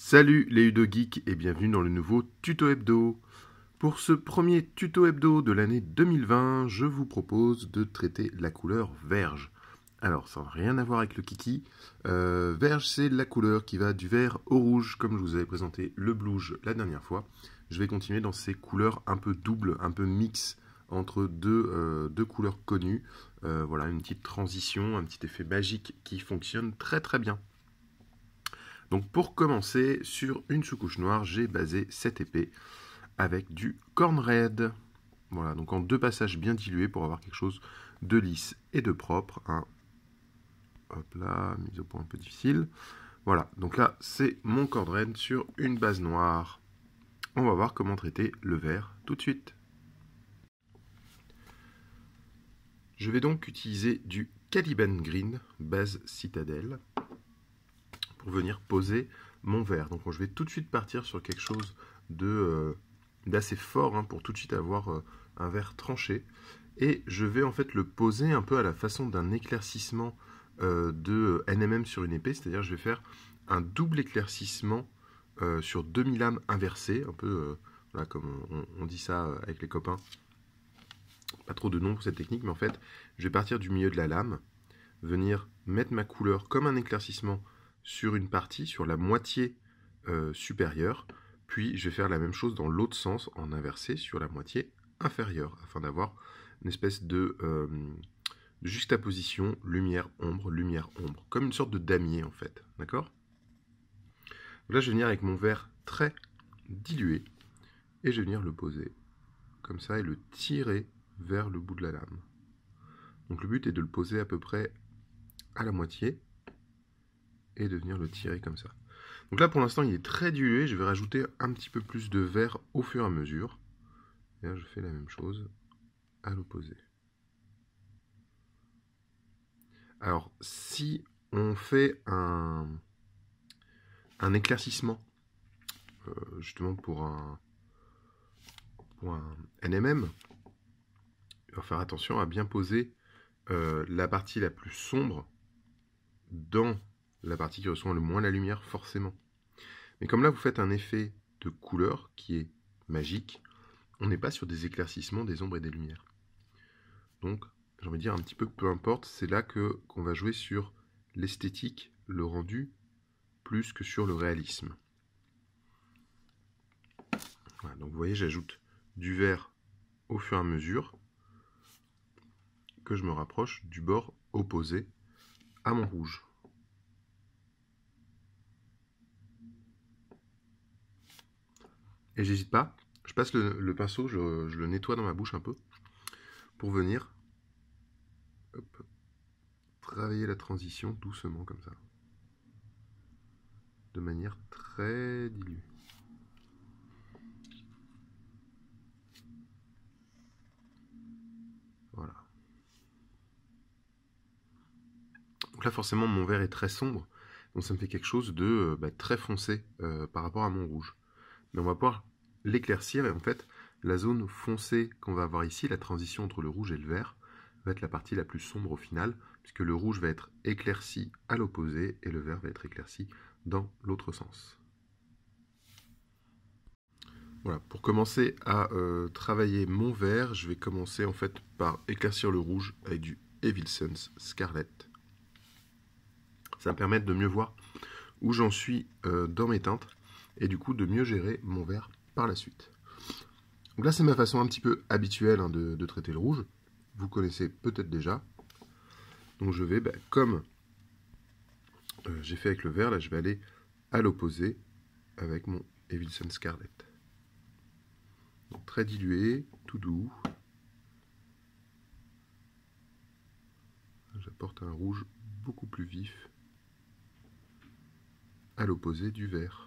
Salut les Ludo Geeks et bienvenue dans le nouveau tuto hebdo. Pour ce premier tuto hebdo de l'année 2020, je vous propose de traiter la couleur verge. Alors, ça n'a rien à voir avec le kiki. Verge, c'est la couleur qui va du vert au rouge, comme je vous avais présenté le bluge la dernière fois. Je vais continuer dans ces couleurs un peu doubles, un peu mix entre deux couleurs connues. Voilà, une petite transition, un petit effet magique qui fonctionne très très bien. Donc pour commencer, sur une sous-couche noire, j'ai basé cette épée avec du corn red. Voilà, donc en deux passages bien dilués pour avoir quelque chose de lisse et de propre. Hein. Hop là, mise au point un peu difficile. Voilà, donc là c'est mon corn red sur une base noire. On va voir comment traiter le vert tout de suite. Je vais donc utiliser du Caliban Green, base citadelle, pour venir poser mon vert. Donc je vais tout de suite partir sur quelque chose d'assez fort pour tout de suite avoir un vert tranché. Et je vais en fait le poser un peu à la façon d'un éclaircissement de NMM sur une épée. C'est-à-dire je vais faire un double éclaircissement sur demi-lame inversée. Un peu voilà, comme on dit ça avec les copains. Pas trop de nom pour cette technique, mais en fait, je vais partir du milieu de la lame, venir mettre ma couleur comme un éclaircissement sur une partie, sur la moitié supérieure, puis je vais faire la même chose dans l'autre sens, en inversé, sur la moitié inférieure, afin d'avoir une espèce de juxtaposition lumière-ombre, comme une sorte de damier en fait, d'accord? Là je vais venir avec mon vert très dilué, et je vais venir le poser comme ça, et le tirer vers le bout de la lame. Donc le but est de le poser à peu près à la moitié, et de venir le tirer comme ça. Donc là pour l'instant il est très dilué, je vais rajouter un petit peu plus de vert au fur et à mesure. Et là je fais la même chose à l'opposé. Alors si on fait un éclaircissement, justement pour un NMM, il va faire attention à bien poser la partie la plus sombre dans la partie qui reçoit le moins la lumière forcément. Mais comme là vous faites un effet de couleur qui est magique, on n'est pas sur des éclaircissements des ombres et des lumières. Donc, j'ai envie de dire un petit peu peu importe, c'est là qu'on va jouer sur l'esthétique, le rendu, plus que sur le réalisme. Voilà, donc vous voyez, j'ajoute du vert au fur et à mesure que je me rapproche du bord opposé à mon rouge. Et j'hésite pas, je passe le pinceau, je le nettoie dans ma bouche un peu, pour venir travailler la transition doucement comme ça, de manière très diluée. Voilà. Donc là forcément mon vert est très sombre, donc ça me fait quelque chose de très foncé par rapport à mon rouge. Mais on va pouvoir l'éclaircir, et en fait la zone foncée qu'on va avoir ici, la transition entre le rouge et le vert, va être la partie la plus sombre au final, puisque le rouge va être éclairci à l'opposé et le vert va être éclairci dans l'autre sens. Voilà, pour commencer à travailler mon vert, je vais commencer en fait par éclaircir le rouge avec du Evil Sunz Scarlet. Ça va me permettre de mieux voir où j'en suis dans mes teintes et du coup de mieux gérer mon vert par la suite. Donc là c'est ma façon un petit peu habituelle de traiter le rouge. Vous connaissez peut-être déjà. Donc je vais, comme j'ai fait avec le vert, là je vais aller à l'opposé avec mon Evil Sunz Scarlet. Donc, très dilué, tout doux. J'apporte un rouge beaucoup plus vif à l'opposé du vert.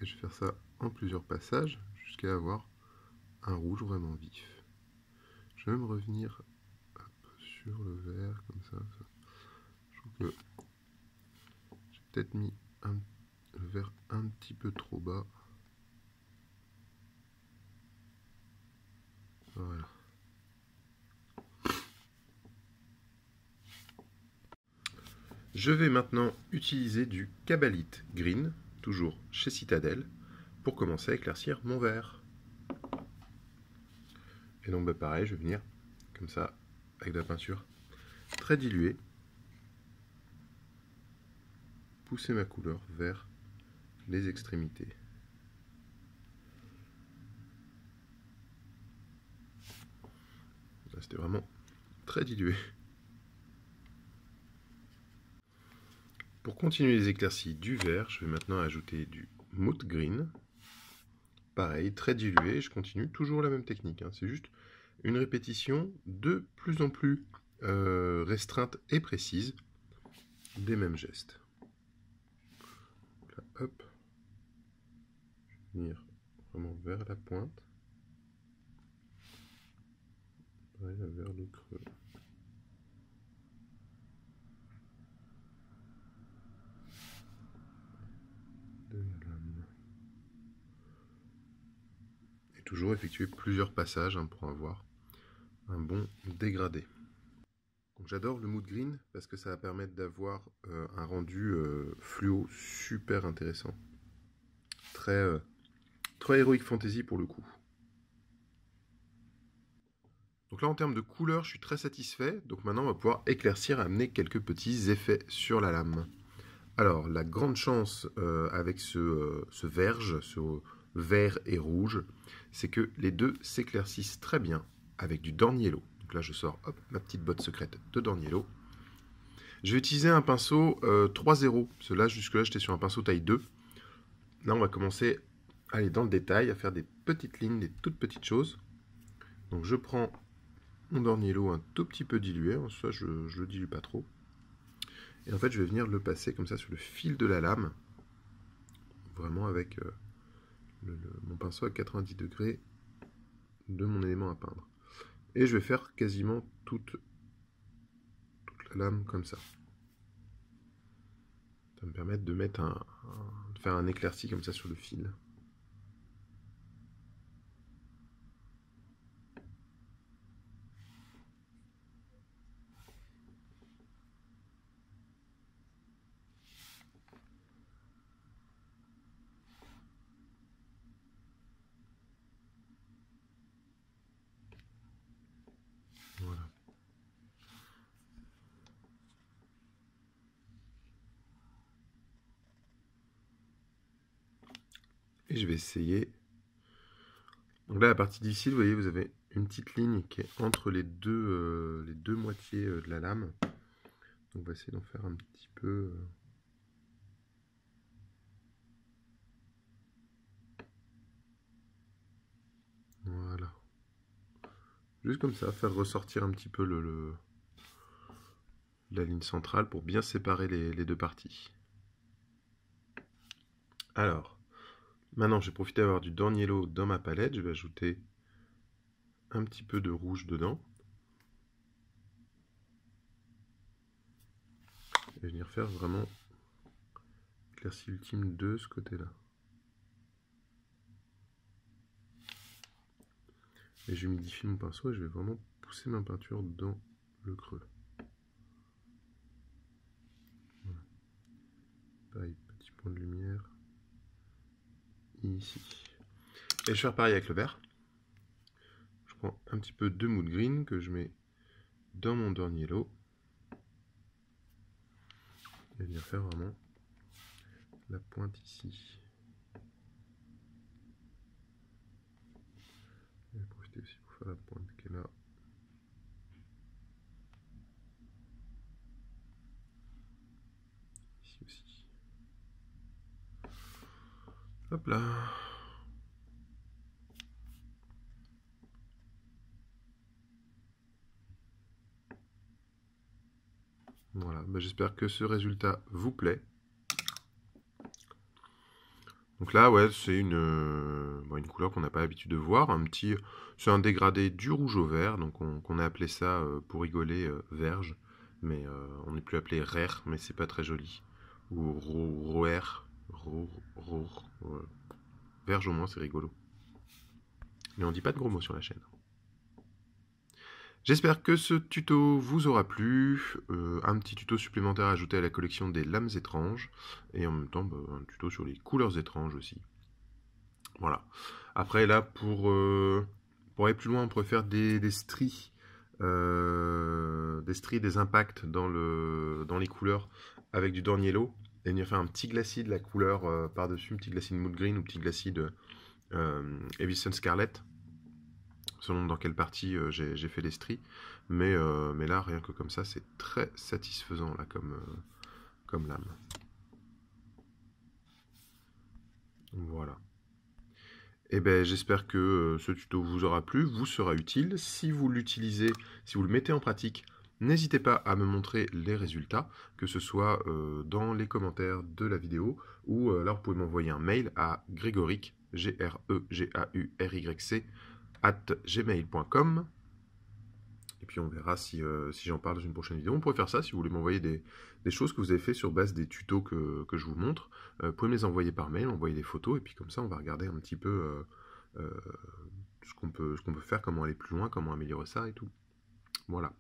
Et je vais faire ça en plusieurs passages jusqu'à avoir un rouge vraiment vif. Je vais même revenir sur le vert comme ça. Je trouve que j'ai peut-être mis le vert un petit peu trop bas. Je vais maintenant utiliser du Cabalite Green, toujours chez Citadel, pour commencer à éclaircir mon verre. Et donc pareil, je vais venir comme ça, avec de la peinture très diluée, pousser ma couleur vers les extrémités. Là, c'était vraiment très dilué. Pour continuer les éclaircies du vert, je vais maintenant ajouter du Mood Green. Pareil, très dilué, je continue, toujours la même technique. C'est juste une répétition de plus en plus restreinte et précise des mêmes gestes. Donc là, hop, je vais venir vraiment vers la pointe, pareil, vers le creux. De la lame. Et toujours effectuer plusieurs passages pour avoir un bon dégradé. J'adore le mood green parce que ça va permettre d'avoir un rendu fluo super intéressant. Très Heroic Fantasy pour le coup. Donc là en termes de couleur je suis très satisfait. Donc maintenant on va pouvoir éclaircir, amener quelques petits effets sur la lame. Alors la grande chance avec ce verge, ce vert et rouge, c'est que les deux s'éclaircissent très bien avec du Dorniello. Donc là je sors ma petite botte secrète de Dorniello. Je vais utiliser un pinceau 3-0, parce que là jusque-là j'étais sur un pinceau taille 2. Là on va commencer à aller dans le détail, à faire des petites lignes, des toutes petites choses. Donc je prends mon Dorniello un tout petit peu dilué, ça je le dilue pas trop. Et en fait je vais venir le passer comme ça sur le fil de la lame, vraiment avec mon pinceau à 90 degrés de mon élément à peindre. Et je vais faire quasiment toute la lame comme ça. Ça va me permettre de mettre de faire un éclairci comme ça sur le fil. Voilà. Et je vais essayer. Donc là, la partie d'ici, vous voyez, vous avez une petite ligne qui est entre les deux moitiés de la lame. Donc on va essayer d'en faire un petit peu. Voilà. Juste comme ça, faire ressortir un petit peu la ligne centrale pour bien séparer les deux parties. Alors, maintenant j'ai profité d'avoir du Dorniello dans ma palette, je vais ajouter un petit peu de rouge dedans. Et venir faire vraiment l'éclaircie ultime de ce côté-là. Et j'humidifie mon pinceau et je vais vraiment pousser ma peinture dans le creux. Voilà. Pareil, petit point de lumière. Ici. Et je vais faire pareil avec le vert. Je prends un petit peu de mood green que je mets dans mon Dorniello. Et venir faire vraiment la pointe ici. Je vais profiter aussi pour faire la pointe qui est là. Ici aussi. Hop là. Voilà, j'espère que ce résultat vous plaît. Donc là, ouais, c'est une couleur qu'on n'a pas l'habitude de voir. C'est un dégradé du rouge au vert, donc on a appelé ça, pour rigoler, verge. Mais on n'est plus appelé rare, mais c'est pas très joli. Ou roer, verge au moins, c'est rigolo. Mais on dit pas de gros mots sur la chaîne. J'espère que ce tuto vous aura plu. Un petit tuto supplémentaire ajouté à la collection des lames étranges. Et en même temps, un tuto sur les couleurs étranges aussi. Voilà. Après, là, pour aller plus loin, on pourrait faire des stries. Des impacts dans les couleurs avec du Dawn Yellow. Et venir faire un petit glacis de la couleur par-dessus, un petit glacis de Mood Green ou petit glacis de Evanescence Scarlet. Selon dans quelle partie j'ai fait les stries. Mais là, rien que comme ça, c'est très satisfaisant là, comme lame. Voilà. Et ben, j'espère que ce tuto vous aura plu, vous sera utile. Si vous l'utilisez, si vous le mettez en pratique, n'hésitez pas à me montrer les résultats, que ce soit dans les commentaires de la vidéo, ou là vous pouvez m'envoyer un mail à Grégoryc, G-R-E-G-A-U-R-Y-C, @gmail.com. Et puis on verra si j'en parle dans une prochaine vidéo. On pourrait faire ça si vous voulez m'envoyer des choses que vous avez fait sur base des tutos que je vous montre. Vous pouvez me les envoyer par mail, envoyer des photos, et puis comme ça on va regarder un petit peu ce qu'on peut faire, comment aller plus loin, comment améliorer ça et tout. Voilà.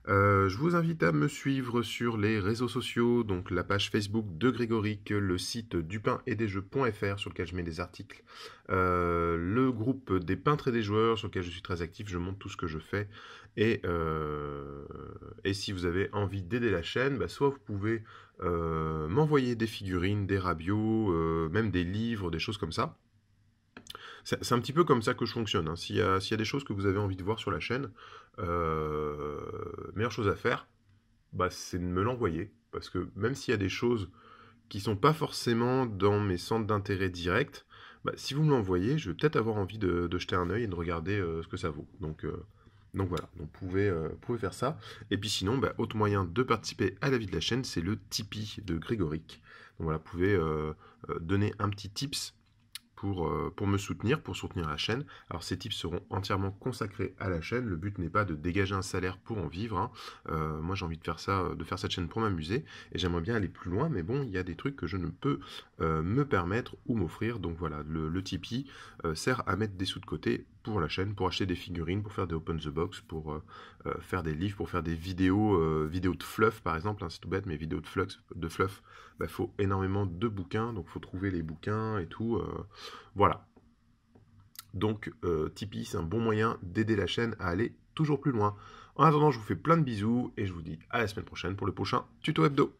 Je vous invite à me suivre sur les réseaux sociaux, donc la page Facebook de Grégoryc, le site dupainetdesjeux.fr sur lequel je mets des articles, le groupe des peintres et des joueurs sur lequel je suis très actif, je montre tout ce que je fais, et si vous avez envie d'aider la chaîne, soit vous pouvez m'envoyer des figurines, des rabios, même des livres, des choses comme ça. C'est un petit peu comme ça que je fonctionne, hein. S'il y a des choses que vous avez envie de voir sur la chaîne, meilleure chose à faire, c'est de me l'envoyer. Parce que même s'il y a des choses qui ne sont pas forcément dans mes centres d'intérêt directs, si vous me l'envoyez, je vais peut-être avoir envie de jeter un œil et de regarder ce que ça vaut. Donc voilà, donc vous pouvez faire ça. Et puis sinon, autre moyen de participer à la vie de la chaîne, c'est le Tipeee de Grégoryc. Donc voilà, vous pouvez donner un petit tips pour me soutenir, pour soutenir la chaîne. Alors ces tips seront entièrement consacrés à la chaîne. Le but n'est pas de dégager un salaire pour en vivre, hein. Moi j'ai envie de faire cette chaîne pour m'amuser, et j'aimerais bien aller plus loin, mais bon, il y a des trucs que je ne peux me permettre ou m'offrir. Donc voilà, le Tipeee sert à mettre des sous de côté pour la chaîne, pour acheter des figurines, pour faire des open the box, pour faire des livres, pour faire des vidéos de fluff par exemple, hein, c'est tout bête, mais vidéos de fluff, faut énormément de bouquins, donc il faut trouver les bouquins et tout. Voilà. Donc Tipeee, c'est un bon moyen d'aider la chaîne à aller toujours plus loin. En attendant, je vous fais plein de bisous et je vous dis à la semaine prochaine pour le prochain tuto hebdo.